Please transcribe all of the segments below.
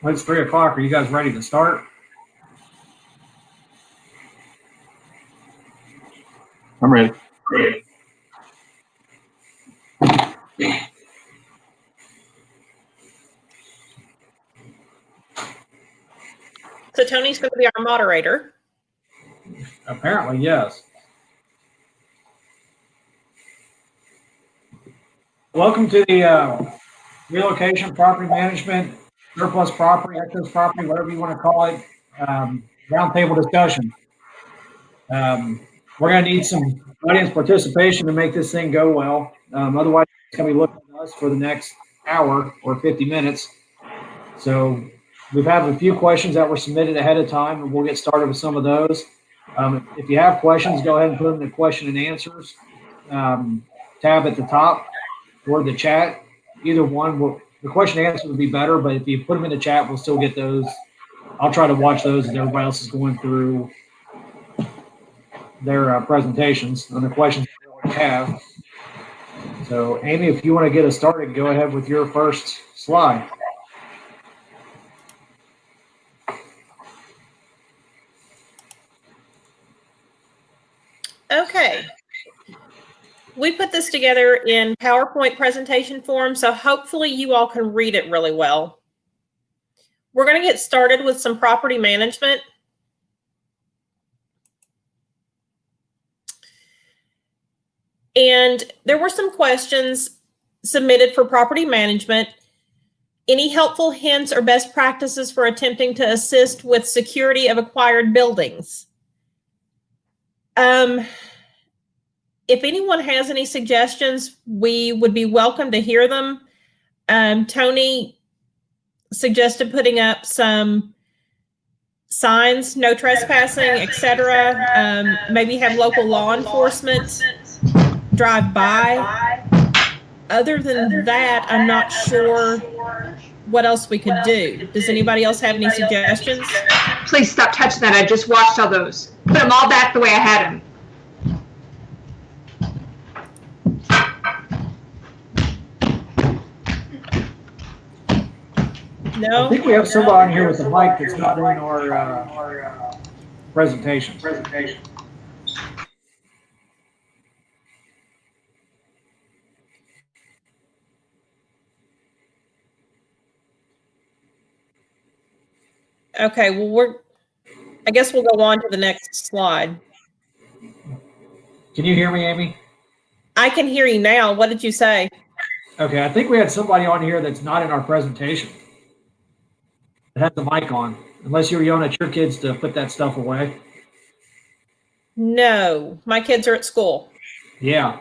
Well, it's 3 o'clock. Are you guys ready to start? I'm ready. So Tony's going to be our moderator. Apparently, yes. Welcome to the relocation, property management, surplus property, excess property, whatever you want to call it, roundtable discussion. We're going to need some audience participation to make this thing go well. Otherwise, it's going to be looking at us for the next hour or 50 minutes. So we've had a few questions that were submitted ahead of time, and we'll get started with some of those. If you have questions, go ahead and put them in the question and answers tab at the top or the chat. Either one, the question and answer would be better, but if you put them in the chat, we'll still get those. I'll try to watch those as everybody else is going through their presentations on the questions that we have. So, Amy, if you want to get us started, go ahead with your first slide. Okay. We put this together in PowerPoint presentation form, so hopefully you all can read it really well. We're going to get started with some property management. And there were some questions submitted for property management. Any helpful hints or best practices for attempting to assist with security of acquired buildings? If anyone has any suggestions, we would be welcome to hear them. Tony suggested putting up some signs, no trespassing, etc. Maybe have local law enforcement drive by. Other than that, I'm not sure what else we could do. Does anybody else have any suggestions? Please stop touching that. I just watched all those. Put them all back the way I had them. No? I think we have somebody on here with a mic that's not in our presentation. Okay, well, I guess we'll go on to the next slide. Can you hear me, Amy? I can hear you now. What did you say? Okay, I think we had somebody on here that's not in our presentation that has the mic on, unless you were yelling at your kids to put that stuff away. No, my kids are at school. Yeah.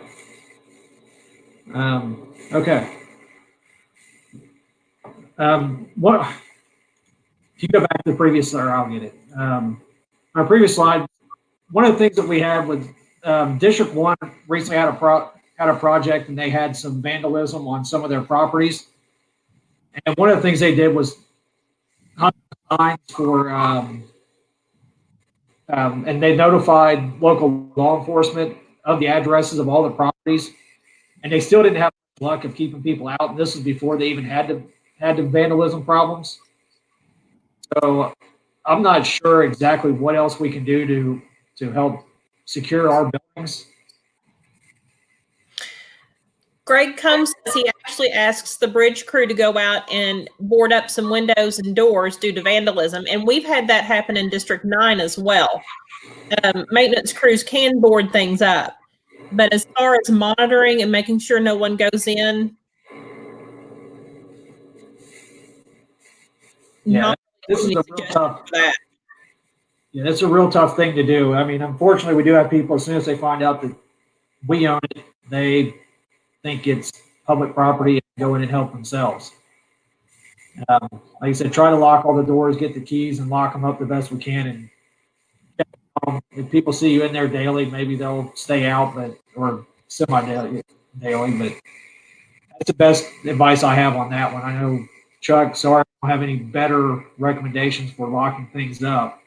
Okay. What? If you go back to the previous, or I'll get it. Our previous slide. One of the things that we had was District 1 recently had a project, and they had some vandalism on some of their properties. And one of the things they did was hunt signs for, and they notified local law enforcement of the addresses of all the properties, and they still didn't have luck of keeping people out. And this was before they even had the vandalism problems. So I'm not sure exactly what else we can do to help secure our buildings. Greg comes, he actually asks the bridge crew to go out and board up some windows and doors due to vandalism. And we've had that happen in District 9 as well. Maintenance crews can board things up. But as far as monitoring and making sure no one goes in, yeah, this is a real tough. Yeah, that's a real tough thing to do. I mean, unfortunately, we do have people, as soon as they find out that we own it, they think it's public property and go in and help themselves. Like I said, try to lock all the doors, get the keys, and lock them up the best we can. And if people see you in there daily, maybe they'll stay out, or semi-daily. But that's the best advice I have on that one. I know, Chuck, sorry, I don't have any better recommendations for locking things up.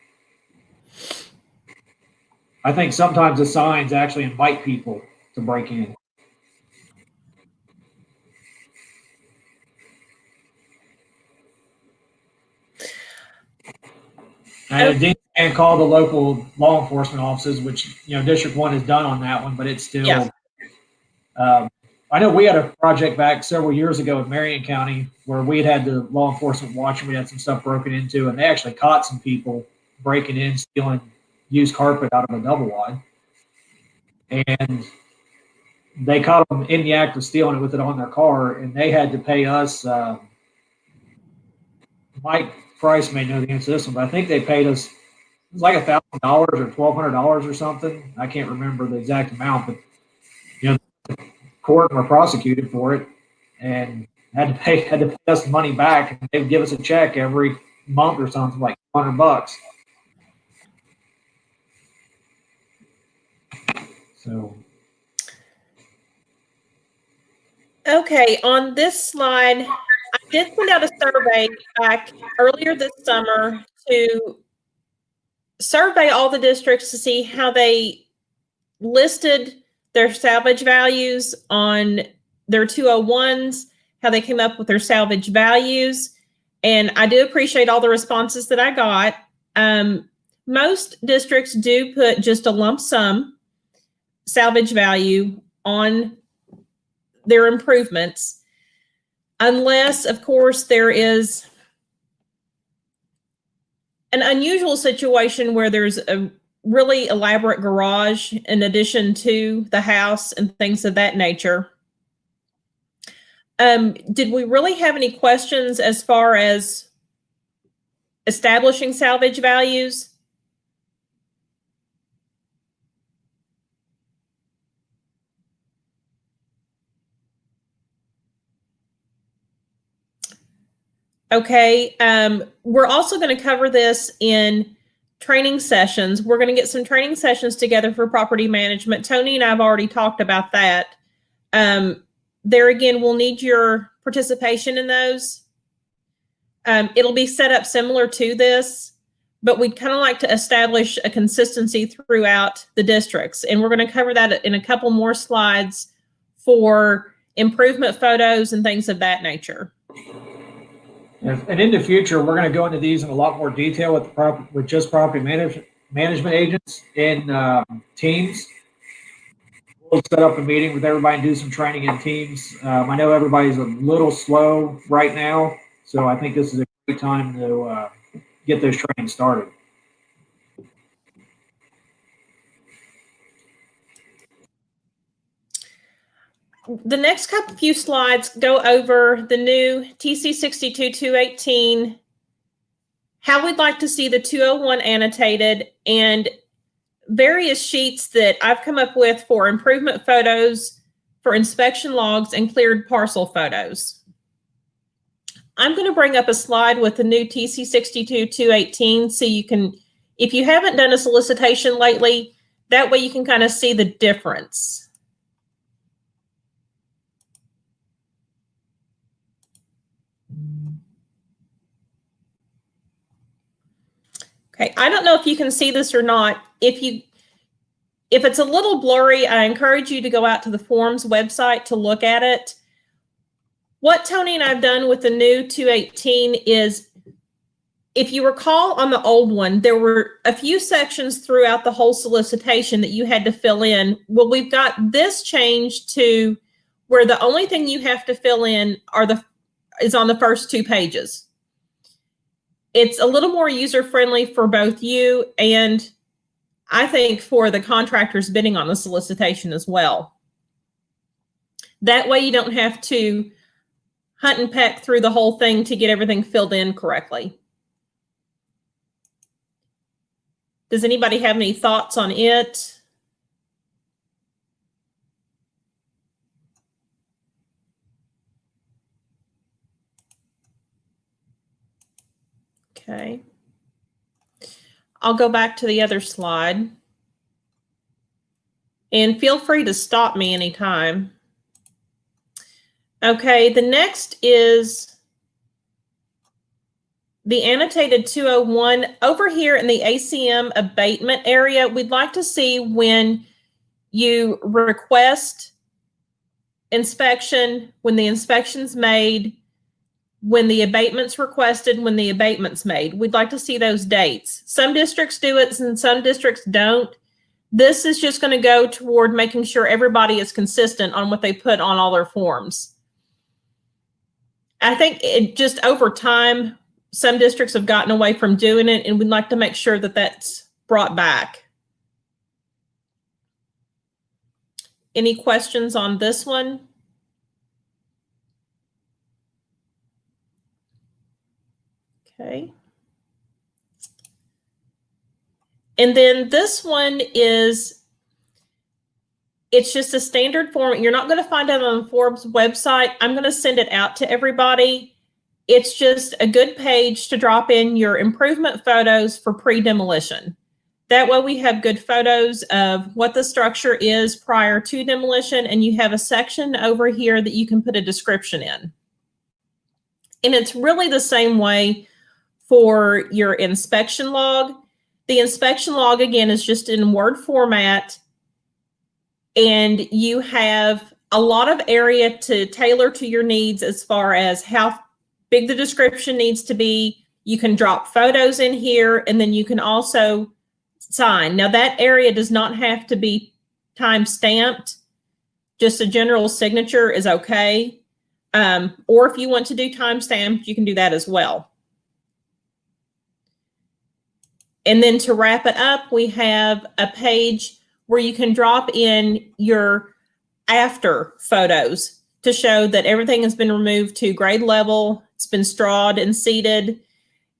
I think sometimes the signs actually invite people to break in. And call the local law enforcement offices, which, you know, District 1 has done on that one, but it's still, Yeah. I know we had a project back several years ago in Marion County where we had the law enforcement watching. We had some stuff broken into, and they actually caught some people breaking in, stealing used carpet out of a double wide. And they caught them in the act of stealing it with it on their car, and they had to pay us. Mike Price may know the answer to this one, but I think they paid us, it was like $1,000 or $1,200 or something. I can't remember the exact amount, but you know, the court were prosecuted for it and had to pay us the money back. And they would give us a check every month or something, like $100. So. Okay, on this slide, I did send out a survey back earlier this summer to survey all the districts to see how they listed their salvage values on their 201s, how they came up with their salvage values. And I do appreciate all the responses that I got. Most districts do put just a lump sum salvage value on their improvements, unless, of course, there is an unusual situation where there's a really elaborate garage in addition to the house and things of that nature. Did we really have any questions as far as establishing salvage values? Okay, we're also going to cover this in training sessions. We're going to get some training sessions together for property management. Tony and I have already talked about that. There again, we'll need your participation in those. It'll be set up similar to this, but we'd kind of like to establish a consistency throughout the districts. And we're going to cover that in a couple more slides for improvement photos and things of that nature. And in the future, we're going to go into these in a lot more detail with just property management agents and teams. We'll set up a meeting with everybody and do some training in teams. I know everybody's a little slow right now, so I think this is a great time to get those trainings started. The next few slides go over the new TC 62-218, how we'd like to see the 201 annotated, and various sheets that I've come up with for improvement photos, for inspection logs, and cleared parcel photos. I'm going to bring up a slide with the new TC 62-218 so you can, if you haven't done a solicitation lately, that way you can kind of see the difference. Okay, I don't know if you can see this or not. If it's a little blurry, I encourage you to go out to the forms website to look at it. What Tony and I have done with the new 218 is, if you recall on the old one, there were a few sections throughout the whole solicitation that you had to fill in. Well, we've got this changed to where the only thing you have to fill in is on the first 2 pages. It's a little more user-friendly for both you and I think for the contractors bidding on the solicitation as well. That way you don't have to hunt and peck through the whole thing to get everything filled in correctly. Does anybody have any thoughts on it? Okay. I'll go back to the other slide. And feel free to stop me anytime. Okay, the next is the annotated 201. Over here in the ACM abatement area, we'd like to see when you request inspection, when the inspection's made, when the abatement's requested, when the abatement's made. We'd like to see those dates. Some districts do it and some districts don't. This is just going to go toward making sure everybody is consistent on what they put on all their forms. I think it just over time, some districts have gotten away from doing it, and we'd like to make sure that that's brought back. Any questions on this one? Okay. And then this one is, it's just a standard form. You're not going to find it on the Forbes website. I'm going to send it out to everybody. It's just a good page to drop in your improvement photos for pre-demolition. That way we have good photos of what the structure is prior to demolition, and you have a section over here that you can put a description in. And it's really the same way for your inspection log. The inspection log, again, is just in Word format, and you have a lot of area to tailor to your needs as far as how big the description needs to be. You can drop photos in here, and then you can also sign. Now, that area does not have to be time stamped. Just a general signature is okay. Or if you want to do time stamped, you can do that as well. And then to wrap it up, we have a page where you can drop in your after photos to show that everything has been removed to grade level, it's been strawed and seeded,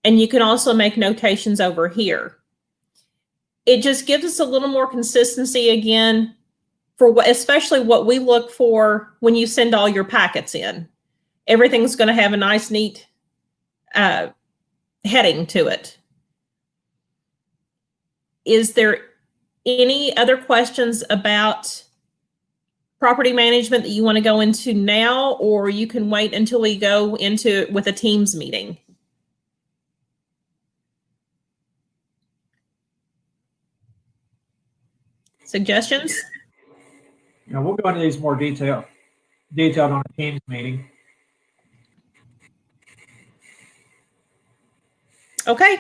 and you can also make notations over here. It just gives us a little more consistency again for what, especially what we look for when you send all your packets in. Everything's going to have a nice, neat heading to it. Is there any other questions about property management that you want to go into now, or you can wait until we go into it with a Teams meeting? Suggestions? You know, we'll go into these more detailed on a Teams meeting. Okay.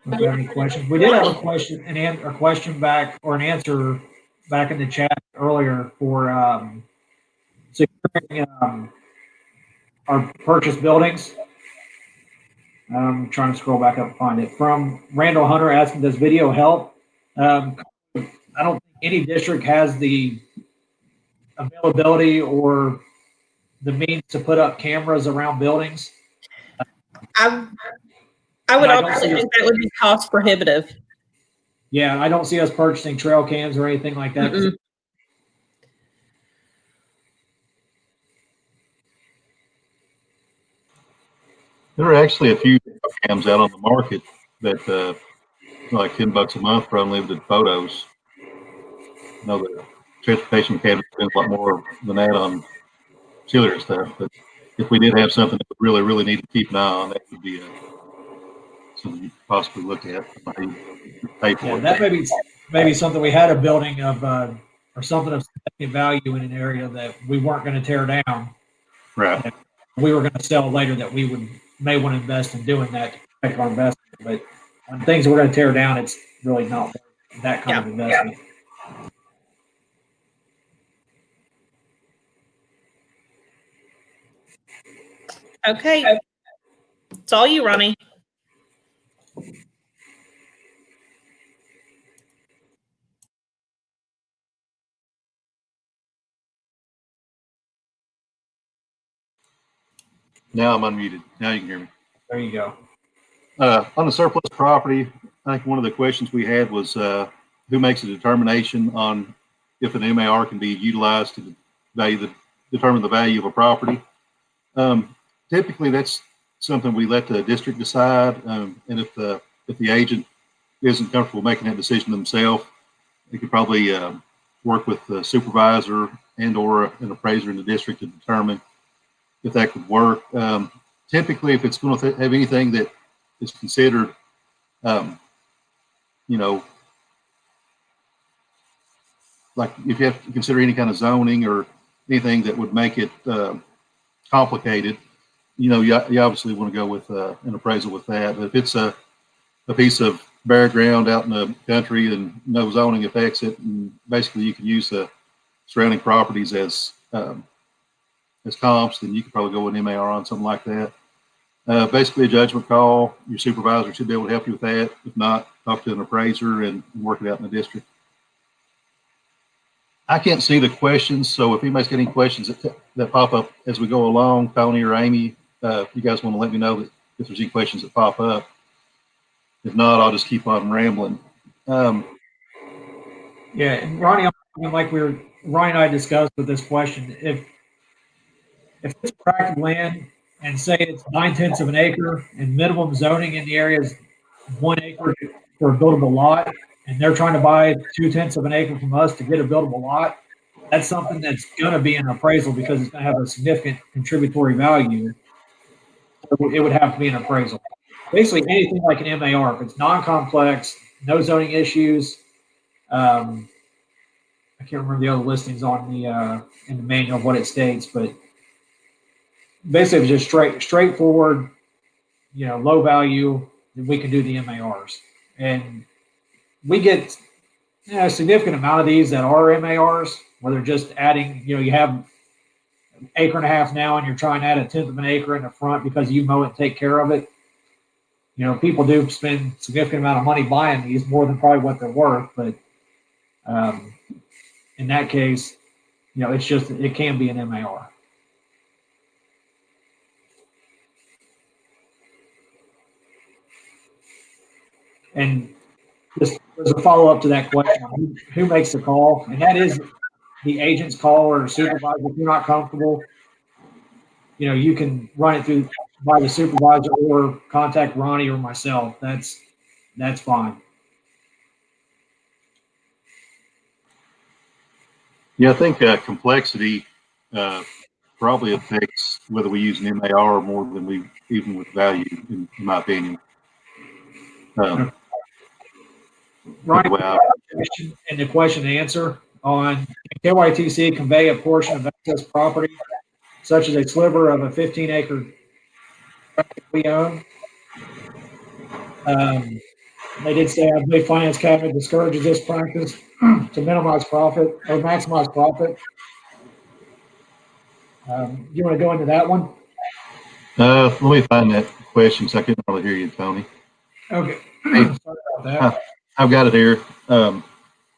If you have any questions, we did have a question, a question back, or an answer back in the chat earlier for securing our purchase buildings. I'm trying to scroll back up and find it. From Randall Hunter asking, does video help? I don't think any district has the availability or the means to put up cameras around buildings. I would also think that would be cost prohibitive. Yeah, I don't see us purchasing trail cams or anything like that. Mm-mm. There are actually a few cams out on the market that like $10 a month for unlimited photos. I know the transportation cabinet spends a lot more than that on auxiliary stuff, but if we did have something that we really need to keep an eye on, that would be something you could possibly look at. Pay for Yeah, it. that maybe something we had a building of or something of significant value in an area that we weren't going to tear down. Right. That we were going to sell later, that we may want to invest in doing that to protect our investment. But on things we're going to tear down, it's really not that kind of investment. Okay. It's all you, Ronnie. Now I'm unmuted. Now you can hear me. There you go. On the surplus property, I think one of the questions we had was who makes a determination on if an MAR can be utilized to determine the value of a property. Typically, that's something we let the district decide, and if the agent isn't comfortable making that decision themselves, they could probably work with the supervisor and or an appraiser in the district to determine if that could work. Typically, if it's going to have anything that is considered, you know, like if you have to consider any kind of zoning or anything that would make it complicated, you know, you obviously want to go with an appraisal with that. But if it's a piece of bare ground out in the country and no zoning affects it, and basically you can use the surrounding properties as comps, then you could probably go with an MAR on something like that. Basically a judgment call. Your supervisor should be able to help you with that. If not, talk to an appraiser and work it out in the district. I can't see the questions, so if anybody's got any questions that pop up as we go along, Tony or Amy, if you guys want to let me know that if there's any questions that pop up. If not, I'll just keep on rambling. Yeah, and Ronnie, like Ronnie and I discussed with this question, if it's tract of land and say it's 9/10 of an acre and minimum zoning in the area is 1 acre for a buildable lot, and they're trying to buy 2/10 of an acre from us to get a buildable lot, that's something that's going to be an appraisal because it's going to have a significant contributory value. So it would have to be an appraisal. Basically, anything like an MAR, if it's non-complex, no zoning issues. I can't remember the other listings on the in the manual of what it states, but basically it's just straightforward, you know, low value. Then we can do the MARs, and we get a significant amount of these that are MARs, where they're just adding. You know, you have an acre and a half now, and you're trying to add 1/10 of an acre in the front because you mow it and take care of it. You know, people do spend a significant amount of money buying these, more than probably what they're worth. But in that case, you know, it's just, it can be an MAR. And just as a follow-up to that question, who makes the call? And that is the agent's call or supervisor. If you're not comfortable, you know, you can run it through by the supervisor or contact Ronnie or myself. That's fine. Yeah, I think complexity probably affects whether we use an MAR more than we even with value, in my opinion. Ronnie, and the question and answer on KYTC convey a portion of excess property, such as a sliver of a 15-acre we own. They did say, I believe Finance Cabinet discourages this practice to minimize profit or maximize profit. You want to go into that one? Let me find that question because I couldn't really hear you, Tony. Okay. Sorry about that. I've got it here.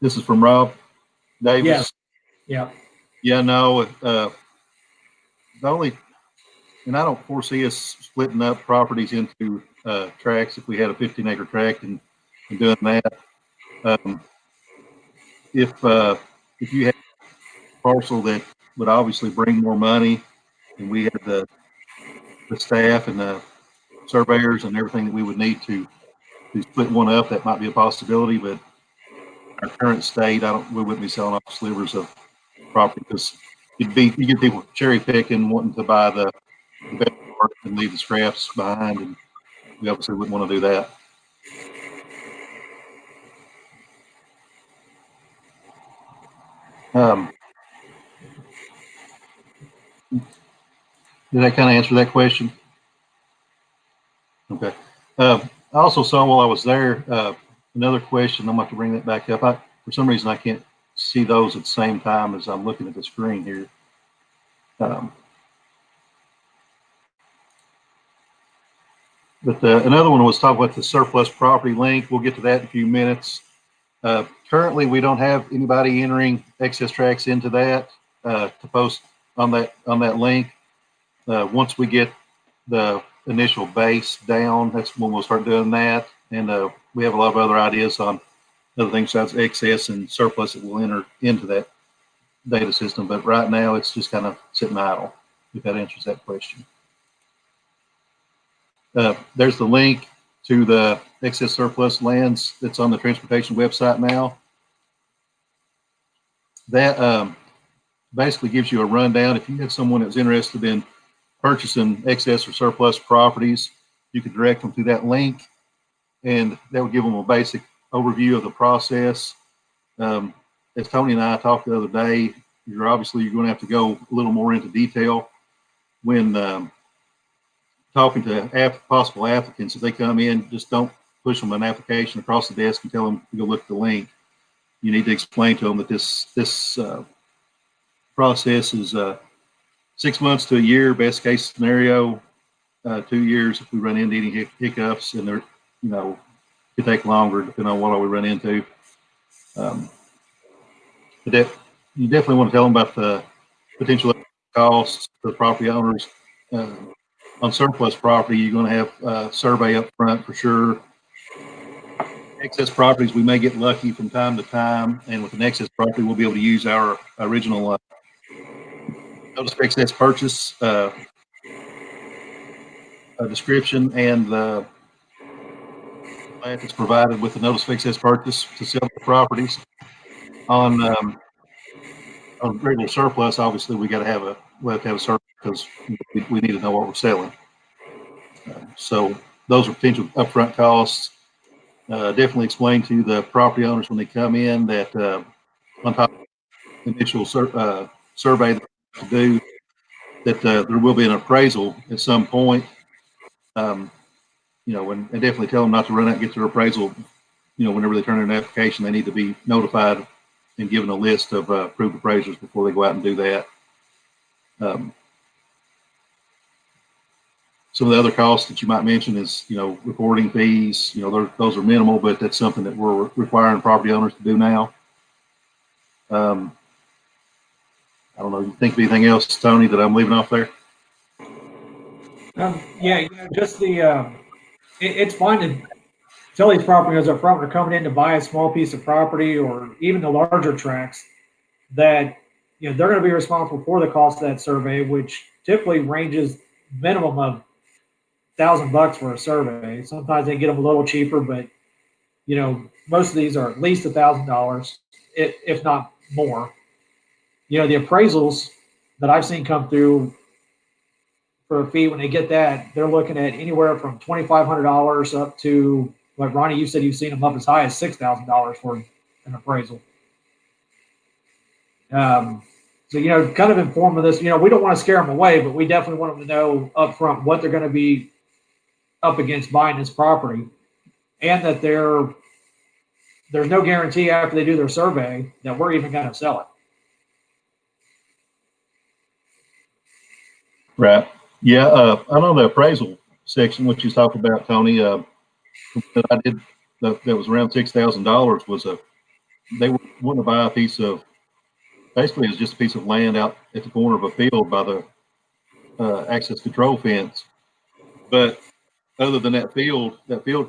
This is from Rob Davis. Yeah. Yeah, no, the only, and I don't foresee us splitting up properties into tracts if we had a 15-acre tract and doing that. If you had a parcel that would obviously bring more money, and we had the staff and the surveyors and everything that we would need to split one up, that might be a possibility. But our current state, we wouldn't be selling off slivers of property because you get people cherry picking, wanting to buy the best part and leave the scraps behind, and we obviously wouldn't want to do that. Did that kind of answer that question? Okay. I also saw while I was there another question. I'm going to have to bring that back up. For some reason, I can't see those at the same time as I'm looking at the screen here. But another one was talking about the surplus property link. We'll get to that in a few minutes. Currently, we don't have anybody entering excess tracts into that to post on that link. Once we get the initial base down, that's when we'll start doing that. And we have a lot of other ideas on other things besides excess and surplus that will enter into that data system. But right now, it's just kind of sitting idle, if that answers that question. There's the link to the excess surplus lands that's on the transportation website now. That basically gives you a rundown. If you had someone that's interested in purchasing excess or surplus properties, you could direct them to that link, and that would give them a basic overview of the process. As Tony and I talked the other day, you're going to have to go a little more into detail when talking to possible applicants, if they come in, just don't push them an application across the desk and tell them to go look at the link. You need to explain to them that this process is 6 months to a year, best case scenario, 2 years if we run into any hiccups, and they're, you know, could take longer depending on what we run into. But you definitely want to tell them about the potential costs for the property owners. On surplus property, you're going to have a survey up front for sure. Excess properties, we may get lucky from time to time, and with an excess property, we'll be able to use our original notice of excess purchase description and the plat that's provided with the notice of excess purchase to sell the properties. On regular surplus, obviously, we have to have a surplus because we need to know what we're selling. So those are potential upfront costs. Definitely explain to the property owners when they come in that on top of the initial survey to do, that there will be an appraisal at some point. You know, and definitely tell them not to run out and get their appraisal. You know, whenever they turn in an application, they need to be notified and given a list of approved appraisers before they go out and do that. Some of the other costs that you might mention is, you know, recording fees. You know, those are minimal, but that's something that we're requiring property owners to do now. I don't know. You think of anything else, Tony, that I'm leaving off there? Yeah, you know, just the it's fine to tell these property owners up front when they're coming in to buy a small piece of property or even the larger tracts that, you know, they're going to be responsible for the cost of that survey, which typically ranges minimum of $1,000 for a survey. Sometimes they get them a little cheaper, but you know, most of these are at least $1,000, if not more. You know, the appraisals that I've seen come through for a fee, when they get that, they're looking at anywhere from $2,500 up to, like Ronnie, you said you've seen them up as high as $6,000 for an appraisal. So, you know, kind of inform of this. You know, we don't want to scare them away, but we definitely want them to know up front what they're going to be up against buying this property, and that there's no guarantee after they do their survey that we're even going to sell it. Right. Yeah. I know the appraisal section, which you talked about, Tony, that I did that was around $6,000 was they were wanting to buy a piece of, basically it's just a piece of land out at the corner of a field by the access control fence. But other than that field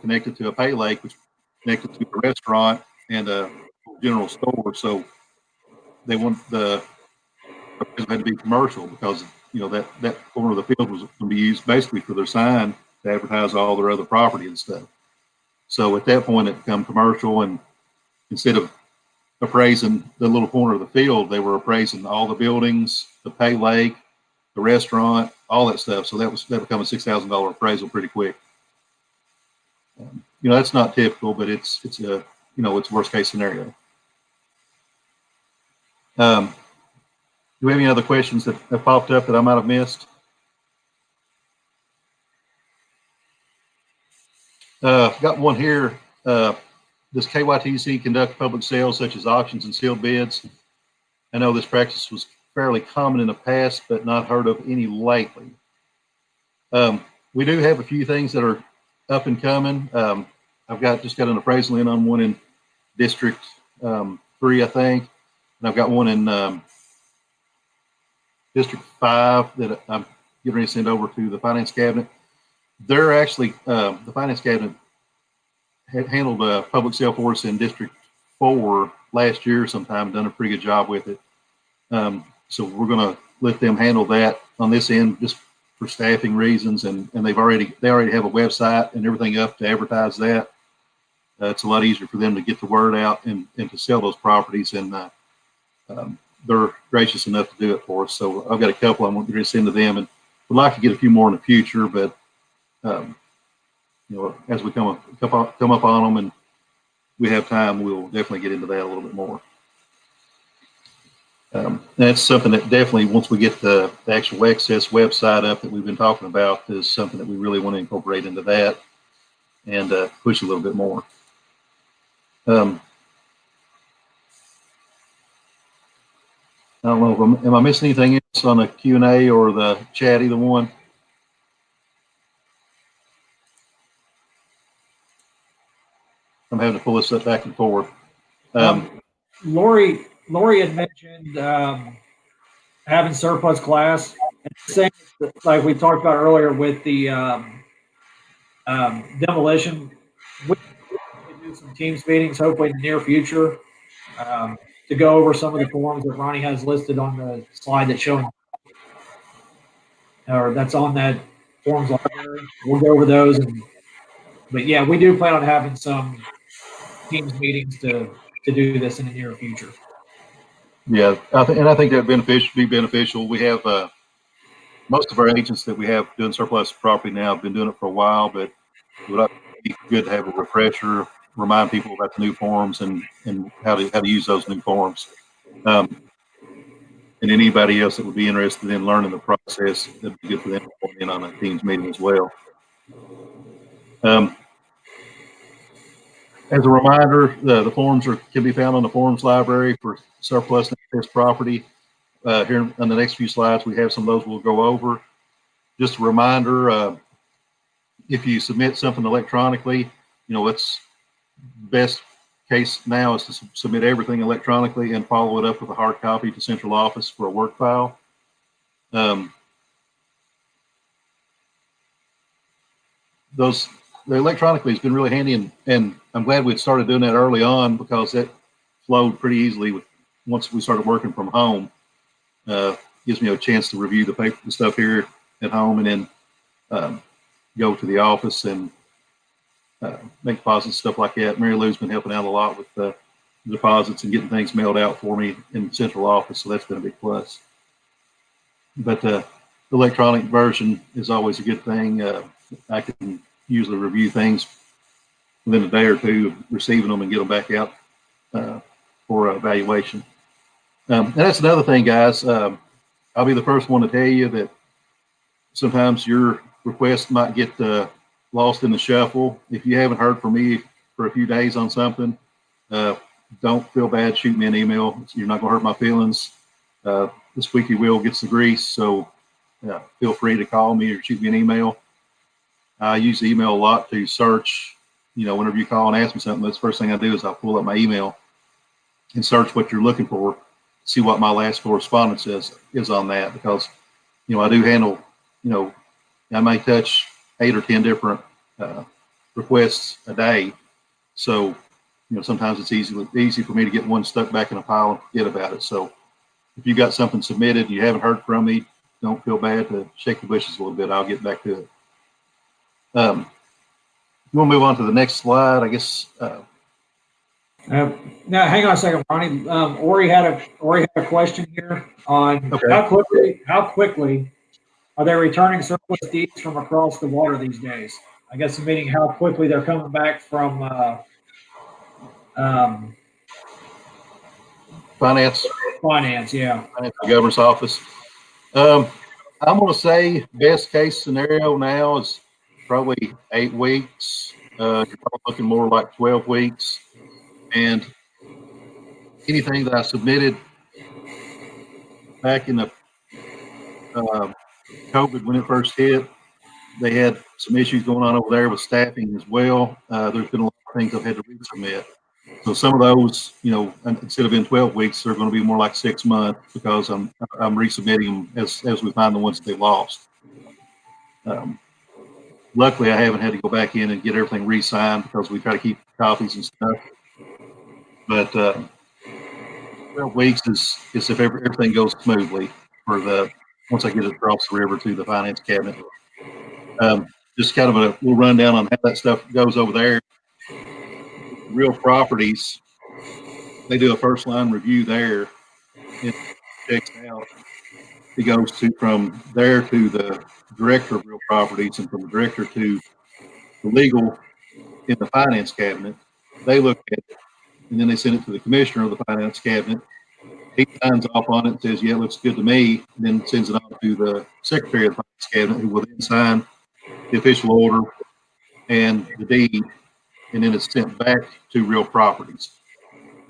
connected to a pay lake, which connected to a restaurant and a general store. So they want it had to be commercial because, you know, that corner of the field was going to be used basically for their sign to advertise all their other property and stuff. So at that point, it became commercial, and instead of appraising the little corner of the field, they were appraising all the buildings, the pay lake, the restaurant, all that stuff. So that became a $6,000 appraisal pretty quick. You know, that's not typical, but it's a, you know, it's worst case scenario. Do we have any other questions that have popped up that I might have missed? Got one here. Does KYTC conduct public sales such as auctions and sealed bids? I know this practice was fairly common in the past, but not heard of any lately. We do have a few things that are up and coming. I've just got an appraisal in on one in District 3, I think, and I've got one in District 5 that I'm getting ready to send over to the Finance Cabinet. They're actually, the Finance Cabinet had handled a public sale for us in District 4 last year sometime, done a pretty good job with it. So we're going to let them handle that on this end just for staffing reasons, and they already have a website and everything up to advertise that. It's a lot easier for them to get the word out and to sell those properties, and they're gracious enough to do it for us. So I've got a couple I'm going to send to them, and would like to get a few more in the future, but you know, as we come up on them and we have time, we'll definitely get into that a little bit more. That's something that definitely, once we get the actual access website up that we've been talking about, is something that we really want to incorporate into that and push a little bit more. I don't know, am I missing anything else on the Q&A or the chat, either one? I'm having to pull this up back and forth. Lori had mentioned having surplus class. And same like we talked about earlier with the demolition. We can do some Teams meetings, hopefully in the near future, to go over some of the forms that Ronnie has listed on the slide that's showing, or that's on that forms library. We'll go over those. But yeah, we do plan on having some Teams meetings to do this in the near future. Yeah, I think that be beneficial. We have most of our agents that we have doing surplus property now have been doing it for a while, but it would be good to have a refresher, remind people about the new forms and how to use those new forms. And anybody else that would be interested in learning the process, that'd be good for them to join in on a Teams meeting as well. As a reminder, the forms can be found on the forms library for surplus access property. Here on the next few slides, we have some of those we'll go over. Just a reminder, if you submit something electronically, it's best case now is to submit everything electronically and follow it up with a hard copy to central office for a work file. The electronically has been really handy, and I'm glad we started doing that early on, because that flowed pretty easily once we started working from home. Gives me a chance to review the stuff here at home, and then go to the office and make deposits, stuff like that. Mary Lou's been helping out a lot with the deposits and getting things mailed out for me in the central office, so that's been a big plus. But the electronic version is always a good thing. I can usually review things within a day or two of receiving them and get them back out for evaluation. And that's another thing, guys. I'll be the first one to tell you that sometimes your request might get lost in the shuffle. If you haven't heard from me for a few days on something, don't feel bad. Shoot me an email. You're not going to hurt my feelings. The squeaky wheel gets the grease, so feel free to call me or shoot me an email. I use the email a lot to search. Whenever you call and ask me something, that's the first thing I do is I'll pull up my email and search what you're looking for, see what my last correspondence is on that, because I do handle, I may touch 8 or 10 different requests a day. So, sometimes it's easy for me to get one stuck back in a pile and forget about it. So if you got something submitted and you haven't heard from me, don't feel bad to shake the bushes a little bit. I'll get back to it. You want to move on to the next slide, I guess. Now, hang on a second, Ronnie. Ori had a question here on how quickly are they returning surplus deeds from across the water these days? I guess meaning how quickly they're coming back from Finance, yeah. Finance and Governor's Office. I'm going to say best case scenario now is probably 8 weeks. You're probably looking more like 12 weeks. And anything that I submitted back in the COVID when it first hit, they had some issues going on over there with staffing as well. There's been a lot of things I've had to resubmit. So some of those, instead of in 12 weeks, they're going to be more like 6 months, because I'm resubmitting them as we find the ones that they lost. Luckily, I haven't had to go back in and get everything re-signed, because we try to keep copies and stuff. But 12 weeks is if everything goes smoothly once I get it across the river to the finance cabinet. Just kind of a little rundown on how that stuff goes over there. Real properties, they do a first line review there, and checks out. It goes from there to the director of real properties, and from the director to the legal in the finance cabinet. They look at it, and then they send it to the commissioner of the finance cabinet, he signs off on it, says, yeah, it looks good to me, and then sends it on to the Secretary of the Finance Cabinet, who will then sign the official order and the deed, and then it's sent back to Real Properties.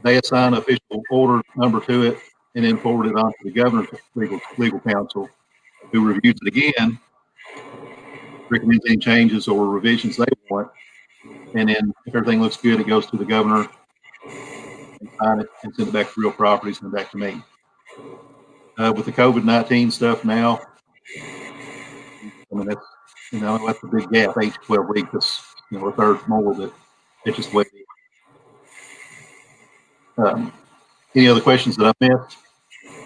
They assign an official order number to it and then forward it on to the governor's legal counsel, who reviews it again, recommends any changes or revisions they want, and then if everything looks good, it goes to the governor and sign it and send it back to Real Properties and back to me. With the COVID-19 stuff now, I mean, that's, that's a big gap, 8 to 12 weeks. That's, a third more that it's just waiting. Any other questions that I missed?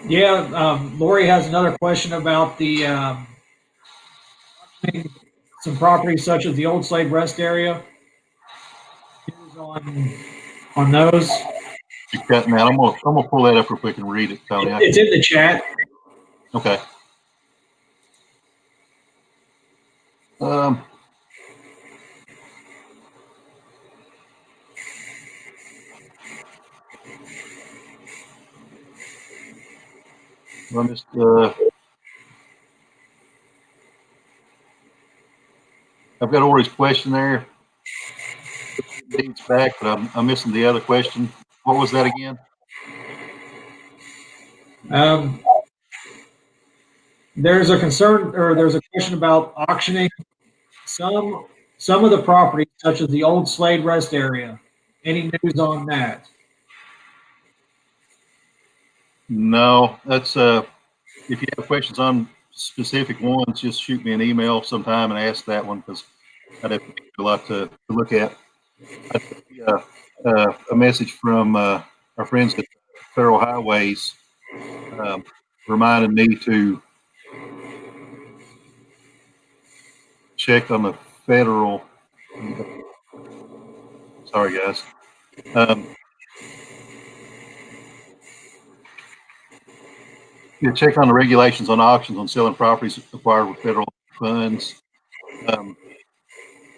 Yeah, Lori has another question about the some properties such as the old slave rest area. On those. You're cutting out. I'm gonna pull that up real quick and read it, Tony. It's in the chat. Okay. I missed, I've got Ori's question there. It's back, but I'm missing the other question. What was that again? There's a concern, or there's a question about auctioning some of the properties, such as the old slave rest area. Any news on that? No, that's if you have questions on specific ones, just shoot me an email sometime and ask that one, because I'd have a lot to look at. I see a message from our friends at Federal Highways reminding me to check on the federal. Sorry, guys. Check on the regulations on auctions on selling properties acquired with federal funds.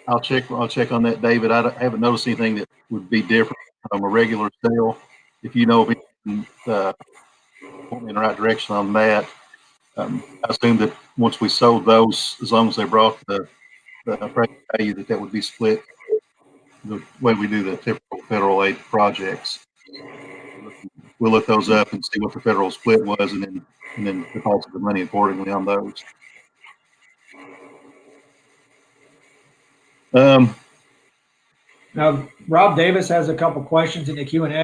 I'll check on that, David. I haven't noticed anything that would be different from a regular sale. If you know of anything, point me in the right direction on that. I assume that once we sold those, as long as they brought the appraised value, that would be split the way we do the typical federal aid projects. We'll look those up and see what the federal split was, and then deposit the money accordingly on those. Now, Rob Davis has a couple questions in the Q&A.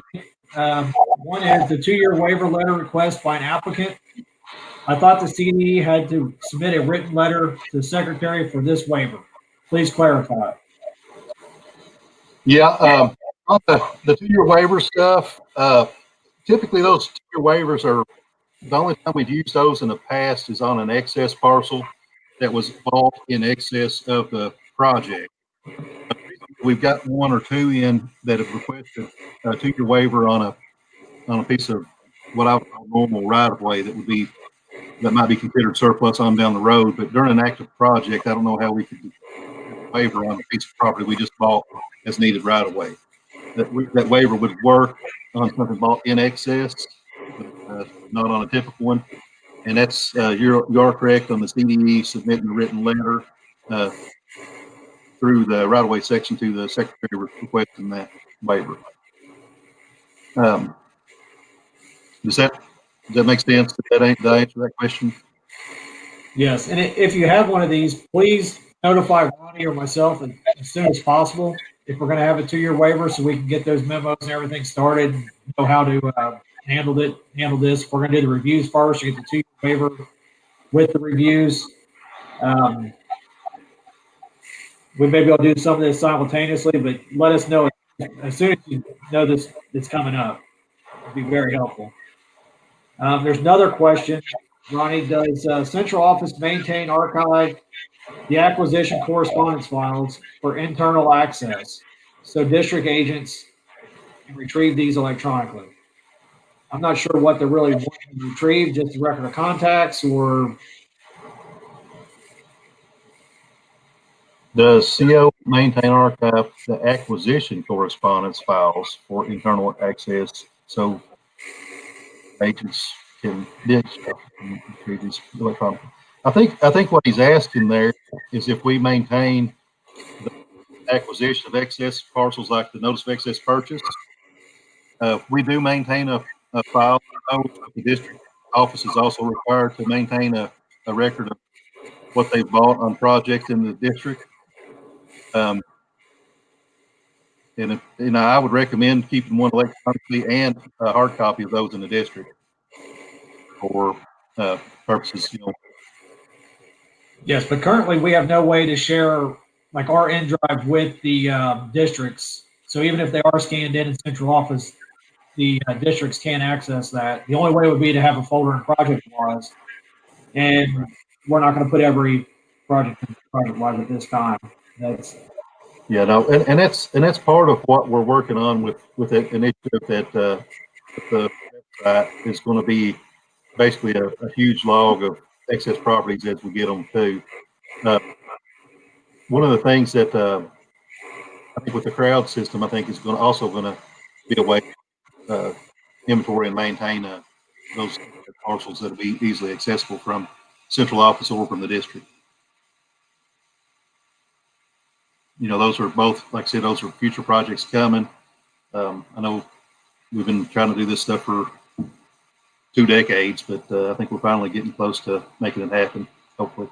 One is the 2-year waiver letter request by an applicant. I thought the CDE had to submit a written letter to the secretary for this waiver. Please clarify. Yeah, on the 2-year waiver stuff, typically those 2-year waivers are, the only time we've used those in the past is on an excess parcel that was bought in excess of the project. We've got 1 or 2 in that have requested a 2-year waiver on a piece of what I would call normal right of way that might be considered surplus on down the road. But during an active project, I don't know how we could do a waiver on a piece of property we just bought as needed right of way. That waiver would work on something bought in excess, but not on a typical one. And that's you are correct on the CDE submitting a written letter through the right of way section to the secretary requesting that waiver. Does that make sense? Did I answer that question? Yes, and if you have one of these, please notify Ronnie or myself as soon as possible if we're going to have a 2-year waiver, so we can get those memos and everything started, know how to handle this. If we're going to do the reviews first, you get the 2-year waiver with the reviews. We may be able to do some of this simultaneously, but let us know as soon as you know this is coming up. It'd be very helpful. There's another question. Ronnie, does central office maintain, archive the acquisition correspondence files for internal access so district agents can retrieve these electronically? I'm not sure what they're really wanting to retrieve, just a record of contacts, or Does CO maintain, archive the acquisition correspondence files for internal access? So agents can dig stuff and retrieve these electronically. I think what he's asking there is if we maintain the acquisition of excess parcels like the notice of excess purchase. We do maintain a file. The district office is also required to maintain a record of what they've bought on projects in the district. And I would recommend keeping one electronically and a hard copy of those in the district for purposes, Yes, but currently we have no way to share like our end drive with the districts. So even if they are scanned in central office, the districts can't access that. The only way would be to have a folder in project wise, and we're not going to put every project in project wise at this time. That's and that's part of what we're working on with that initiative that the website is going to be basically a huge log of excess properties as we get them too. One of the things that I think with the crowd system, I think is also going to be a way to inventory and maintain those parcels that will be easily accessible from central office or from the district. Those are both, like I said, those are future projects coming. I know we've been trying to do this stuff for 2 decades, but I think we're finally getting close to making it happen, hopefully.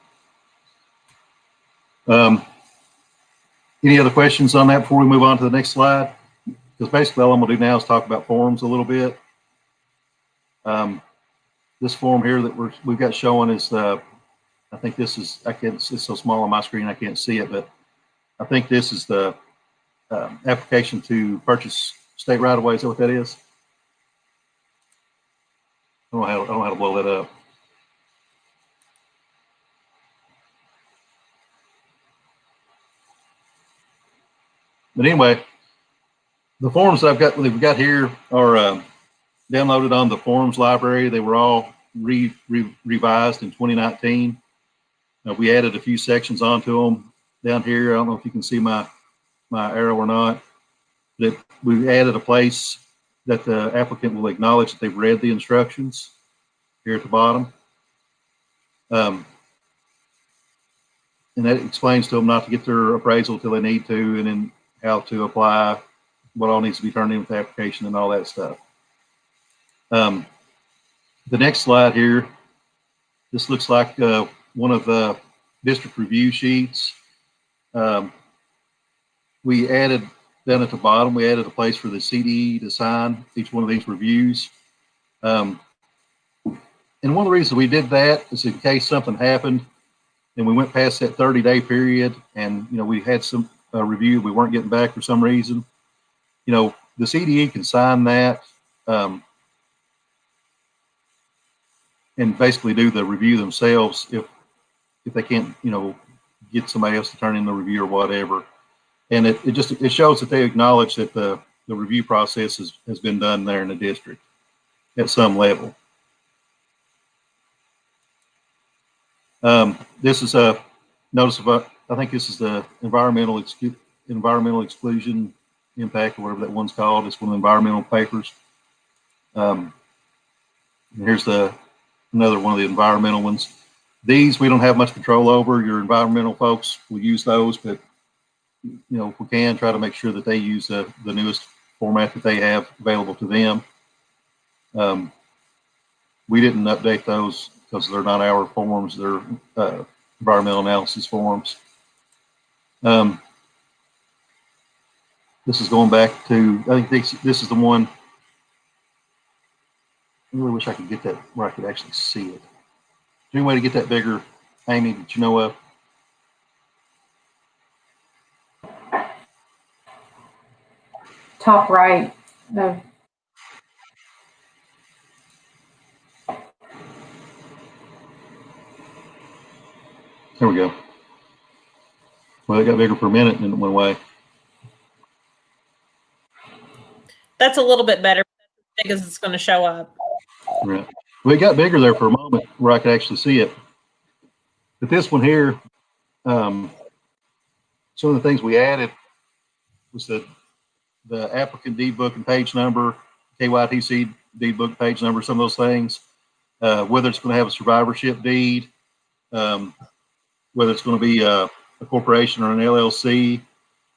Any other questions on that before we move on to the next slide? Because basically all I'm going to do now is talk about forms a little bit. This form here that we've got showing is I think this is, it's so small on my screen I can't see it, but I think this is the application to purchase state right-of-way. Is that what that is? I don't know how to blow that up. But anyway, the forms that we've got here are downloaded on the forms library. They were all revised in 2019. We added a few sections onto them down here. I don't know if you can see my arrow or not. That we added a place that the applicant will acknowledge that they've read the instructions here at the bottom. And that explains to them not to get their appraisal till they need to, and then how to apply, what all needs to be turned in with the application and all that stuff. The next slide here, this looks like one of the district review sheets. We added down at the bottom, we added a place for the CDE to sign each one of these reviews. And one of the reasons we did that is in case something happened and we went past that 30-day period and, we had some review we weren't getting back for some reason, the CDE can sign that and basically do the review themselves if they can't, get somebody else to turn in the review or whatever. And it shows that they acknowledge that the review process has been done there in the district at some level. This is a notice of I think this is the environmental exclusion impact, or whatever that one's called. It's one of the environmental papers. And here's another one of the environmental ones. These we don't have much control over. Your environmental folks will use those, but if we can, try to make sure that they use the newest format that they have available to them. We didn't update those because they're not our forms. They're environmental analysis forms. This is going back to, I think this is the one. I really wish I could get that where I could actually see it. Is there any way to get that bigger, Amy, that you know of? Top right. No. There we go. Well, it got bigger for a minute and then it went away. That's a little bit better because it's going to show up. Right. Well, it got bigger there for a moment where I could actually see it. But this one here, some of the things we added was the applicant deed book and page number, KYTC deed book page number, some of those things, whether it's going to have a survivorship deed, whether it's going to be a corporation or an LLC. You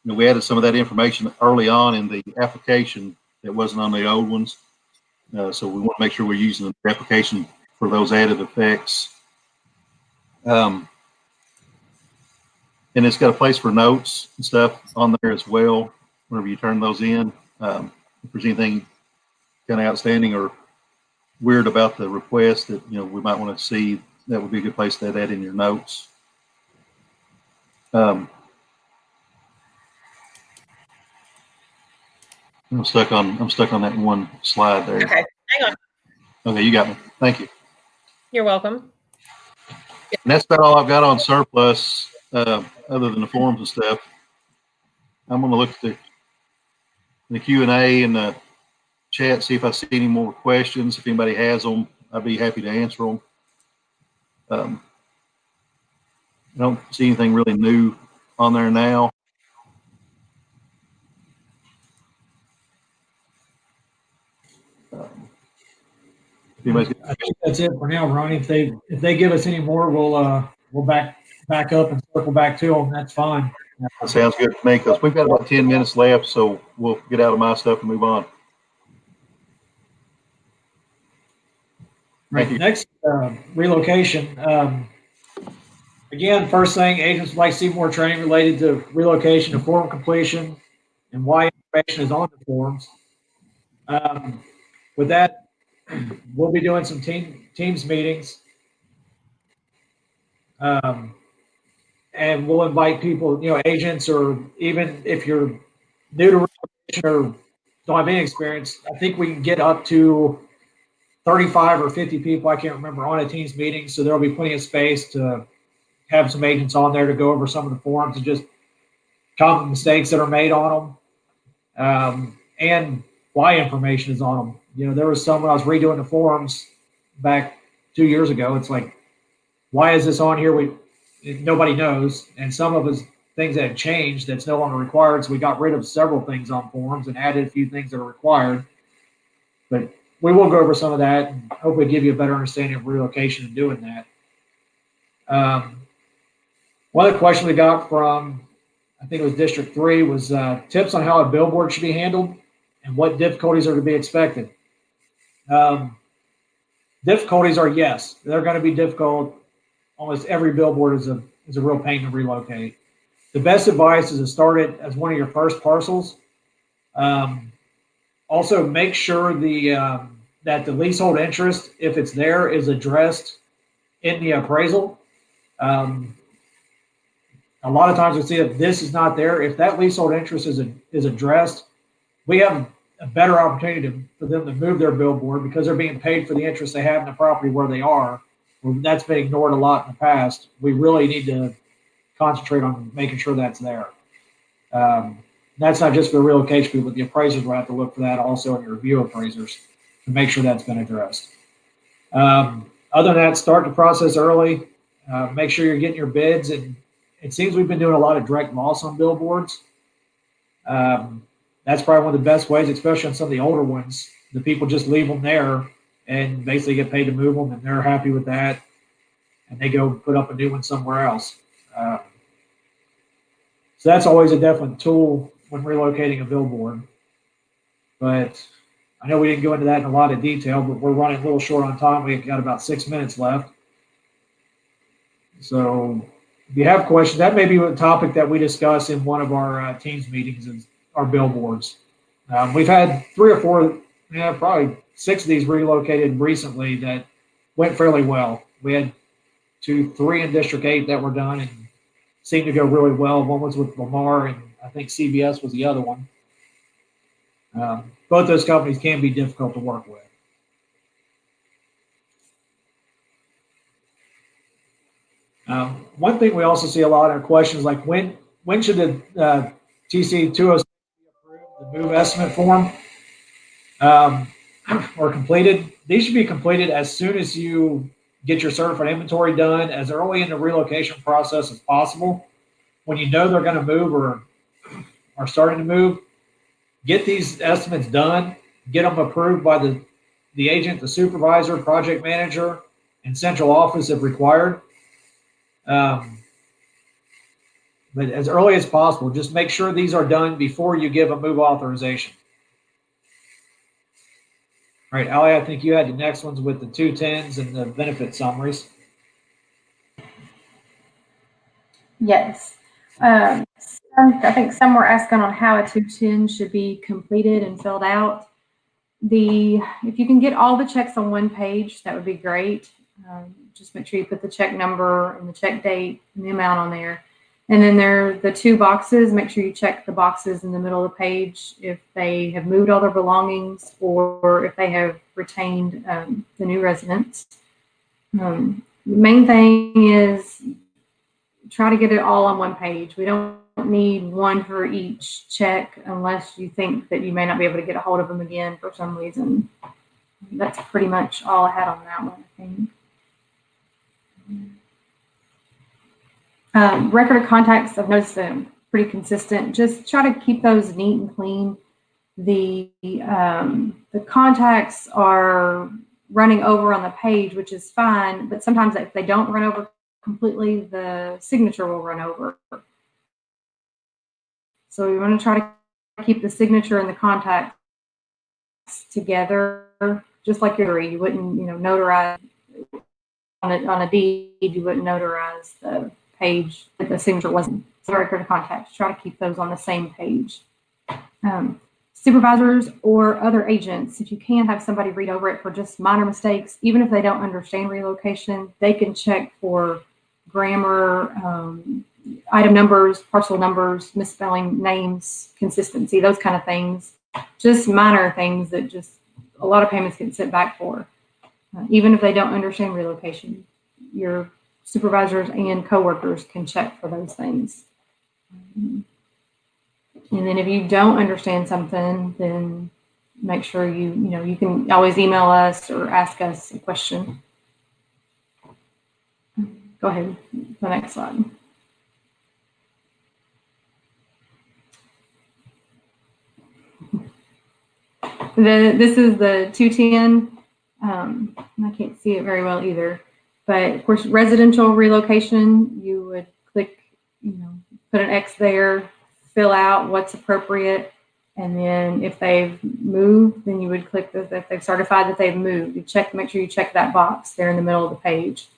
know, we added some of that information early on in the application that wasn't on the old ones. So we want to make sure we're using the application for those added effects. And it's got a place for notes and stuff on there as well, whenever you turn those in. If there's anything kind of outstanding or weird about the request that, you know, we might want to see, that would be a good place to add that in your notes. I'm stuck on that one slide there. Okay, hang on. Okay, you got me. Thank you. You're welcome. And that's about all I've got on surplus, other than the forms and stuff. I'm going to look at the Q&A and the chat, see if I see any more questions. If anybody has them, I'd be happy to answer them. I don't see anything really new on there now. I think that's it for now, Ronnie. If they give us any more, we'll back up and circle back to them. That's fine. That sounds good to me, because we've got about 10 minutes left, so we'll get out of my stuff and move on. Right. Next, relocation. Again, first thing, agents would like to see more training related to relocation to form completion and why information is on the forms. With that, we'll be doing some teams meetings. And we'll invite people, you know, agents, or even if you're new to relocation or don't have any experience, I think we can get up to 35 or 50 people, I can't remember, on a teams meeting. So there'll be plenty of space to have some agents on there to go over some of the forms and just common mistakes that are made on them, and why information is on them. You know, there was some when I was redoing the forms back 2 years ago. It's like, why is this on here? Nobody knows. And some of us things that have changed that's no longer required. So we got rid of several things on forms and added a few things that are required. But we will go over some of that and hopefully give you a better understanding of relocation and doing that. One other question we got from, I think it was District 3, was tips on how a billboard should be handled and what difficulties are to be expected. Difficulties are, yes, they're going to be difficult. Almost every billboard is a real pain to relocate. The best advice is to start it as one of your first parcels. Also, make sure that the leasehold interest, if it's there, is addressed in the appraisal. A lot of times we see if this is not there, if that leasehold interest is addressed, we have a better opportunity for them to move their billboard because they're being paid for the interest they have in the property where they are. Well, that's been ignored a lot in the past. We really need to concentrate on making sure that's there. That's not just for relocation people, but the appraisers will have to look for that also in your review appraisers to make sure that's been addressed. Other than that, start the process early. Make sure you're getting your bids. And it seems we've been doing a lot of direct loss on billboards. That's probably one of the best ways, especially on some of the older ones. The people just leave them there and basically get paid to move them, and they're happy with that. And they go put up a new one somewhere else. So that's always a definite tool when relocating a billboard. But I know we didn't go into that in a lot of detail, but we're running a little short on time. We've got about 6 minutes left. So if you have questions, that may be a topic that we discuss in one of our teams meetings, is our billboards. We've had 3 or 4, probably 6 of these relocated recently that went fairly well. We had 2, 3 in District 8 that were done and seemed to go really well. One was with Lamar, and I think CBS was the other one. Both those companies can be difficult to work with. One thing we also see a lot of questions, like when should the TC 206 be approved, the move estimate form, or completed? These should be completed as soon as you get your certified inventory done, as early in the relocation process as possible. When you know they're going to move or are starting to move, get these estimates done, get them approved by the the agent, the supervisor, project manager, and central office if required. But as early as possible, just make sure these are done before you give a move authorization. All right, Allie, I think you had the next ones with the 210s and the benefit summaries. Yes. I think some were asking on how a 210 should be completed and filled out. If you can get all the checks on one page, that would be great. Just make sure you put the check number and the check date and the amount on there. And then there are the two boxes. Make sure you check the boxes in the middle of the page if they have moved all their belongings or if they have retained the new residents. The main thing is try to get it all on one page. We don't need one for each check unless you think that you may not be able to get a hold of them again for some reason. That's pretty much all I had on that one, I think. Record of contacts, I've noticed them pretty consistent. Just try to keep those neat and clean. The contacts are running over on the page, which is fine, but sometimes if they don't run over completely, the signature will run over. So we want to try to keep the signature and the contacts together, just like you wouldn't, notarize on a deed. You wouldn't notarize the page if the signature wasn't. So record of contacts, try to keep those on the same page. Supervisors or other agents, if you can have somebody read over it for just minor mistakes, even if they don't understand relocation, they can check for grammar, item numbers, parcel numbers, misspelling names, consistency, those kind of things. Just minor things that just a lot of payments get sent back for. Even if they don't understand relocation, your supervisors and coworkers can check for those things. And then if you don't understand something, then make sure you can always email us or ask us a question. Go ahead, the next slide. This is the 210. I can't see it very well either. But of course, residential relocation, you would click, put an X there, fill out what's appropriate. And then if they've moved, then you would click if they've certified that they've moved. You make sure you check that box there in the middle of the page.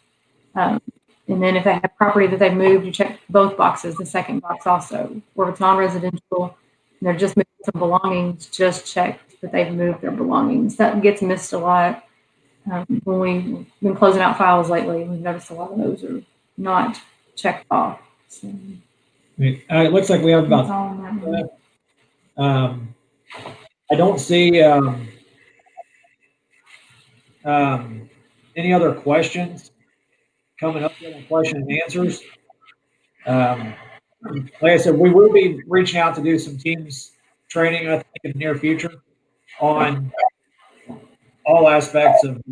And then if they have property that they've moved, you check both boxes, the second box also. Or if it's non-residential, and they're just moving some belongings, just check that they've moved their belongings. That gets missed a lot. When we've been closing out files lately, we've noticed a lot of those are not checked off. So, it looks like we have about. I don't see any other questions coming up on question and answers. Like I said, we will be reaching out to do some Teams training, I think, in the near future on all aspects of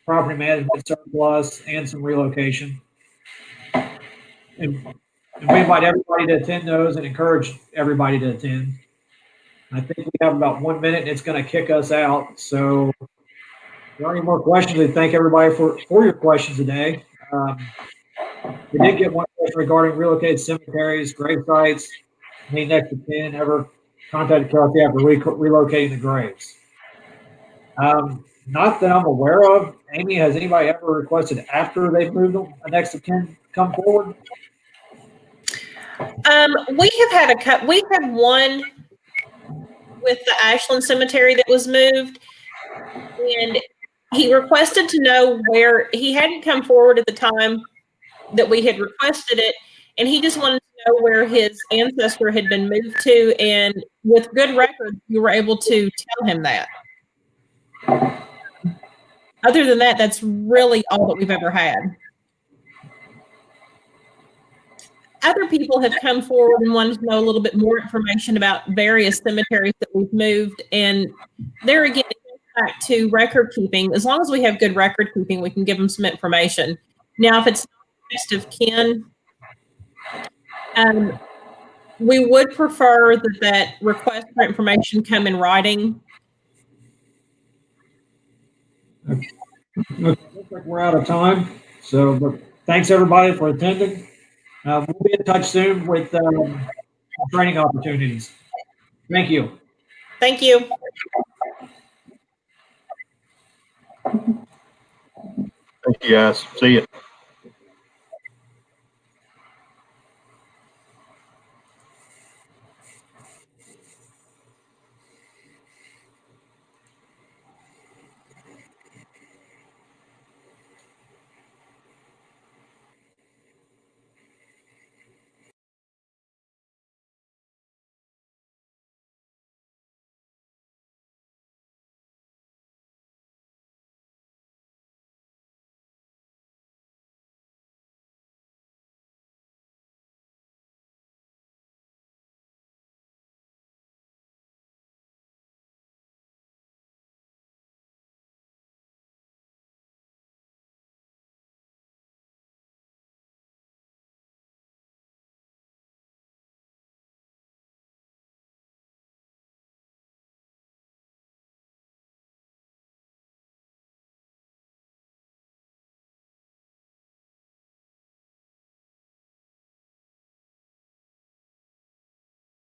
property management, surplus, and some relocation. And we invite everybody to attend those and encourage everybody to attend. I think we have about 1 minute and it's going to kick us out. So if there are any more questions, I thank everybody for your questions today. We did get one question regarding relocated cemeteries, grave sites. Any next of kin ever contacted Kelsey after relocating the graves? Not that I'm aware of. Amy, has anybody ever requested after they've moved them, a next of kin come forward? We have had we had one with the Ashland Cemetery that was moved, and he requested to know where he hadn't come forward at the time that we had requested it, and he just wanted to know where his ancestor had been moved to, and with good records, you were able to tell him that. Other than that, that's really all that we've ever had. Other people have come forward and wanted to know a little bit more information about various cemeteries that we've moved. And there again, it goes back to record keeping. As long as we have good record keeping, we can give them some information. Now, if it's not next of kin, we would prefer that request for information come in writing. Looks like we're out of time. So, but thanks everybody for attending. We'll be in touch soon with training opportunities. Thank you. Thank you. Thank you, guys. See you.